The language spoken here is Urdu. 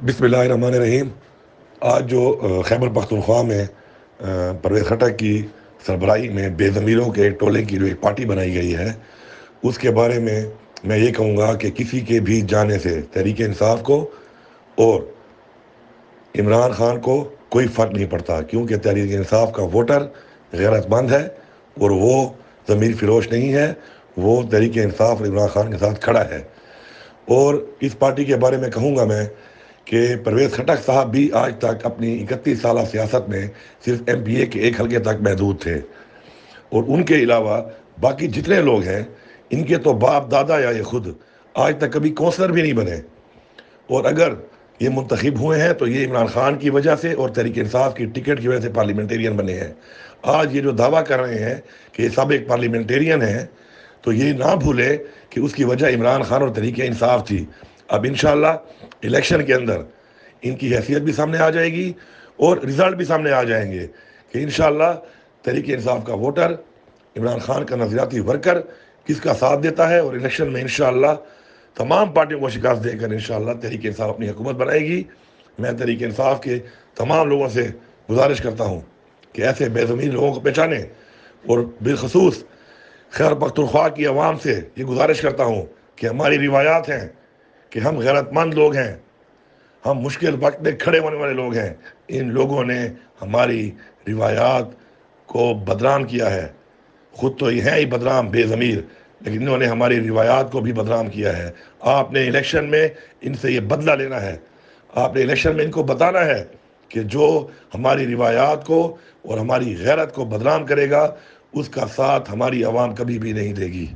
بسم اللہ الرحمن الرحیم۔ آج جو خیبر پختونخوا میں پرویز خٹک کی سربراہی میں بے ضمیروں کے ٹولے کی جو ایک پارٹی بنائی گئی ہے، اس کے بارے میں یہ کہوں گا کہ کسی کے بھی جانے سے تحریک انصاف کو اور عمران خان کو کوئی فرق نہیں پڑتا، کیونکہ تحریک انصاف کا ووٹر غیرت مند ہے اور وہ ضمیر فروش نہیں ہے، وہ تحریک انصاف اور عمران خان کے ساتھ کھڑا ہے۔ اور اس پارٹی کے بارے میں کہوں گا میں کہ پرویز خٹک صاحب بھی آج تک اپنی 31 سالہ سیاست میں صرف ایم پی اے کے ایک حلقے تک محدود تھے، اور ان کے علاوہ باقی جتنے لوگ ہیں ان کے تو باپ دادا یا یہ خود آج تک کبھی کونسلر بھی نہیں بنے، اور اگر یہ منتخب ہوئے ہیں تو یہ عمران خان کی وجہ سے اور تحریک انصاف کی ٹکٹ کی وجہ سے پارلیمنٹیرین بنے ہیں۔ آج یہ جو دعویٰ کر رہے ہیں کہ یہ سب ایک پارلیمنٹیرین ہیں، تو یہ نہ بھولے کہ اس کی وجہ عمران خان اور تحریک انصاف تھی۔ اب انشاءاللہ الیکشن کے اندر ان کی حیثیت بھی سامنے آ جائے گی اور رزلٹ بھی سامنے آ جائیں گے کہ انشاءاللہ تحریک انصاف کا ووٹر عمران خان کا نظریاتی ورکر کس کا ساتھ دیتا ہے، اور الیکشن میں انشاءاللہ تمام پارٹیوں کو شکست دے کر انشاءاللہ تحریک انصاف اپنی حکومت بنائے گی۔ میں تحریک انصاف کے تمام لوگوں سے گزارش کرتا ہوں کہ ایسے بے ضمیر لوگوں کو پہچانیں، اور بالخصوص خیبر پختونخوا کی عوام سے یہ گزارش کرتا ہوں کہ ہماری روایات ہیں کہ ہم غیرت مند لوگ ہیں، ہم مشکل وقت میں کھڑے ہونے والے لوگ ہیں۔ ان لوگوں نے ہماری روایات کو بدنام کیا ہے، خود تو یہ ہیں ہی بدنام بے ضمیر، لیکن انہوں نے ہماری روایات کو بھی بدنام کیا ہے۔ آپ نے الیکشن میں ان سے یہ بدلہ لینا ہے، آپ نے الیکشن میں ان کو بتانا ہے کہ جو ہماری روایات کو اور ہماری غیرت کو بدنام کرے گا اس کا ساتھ ہماری عوام کبھی بھی نہیں دے گی۔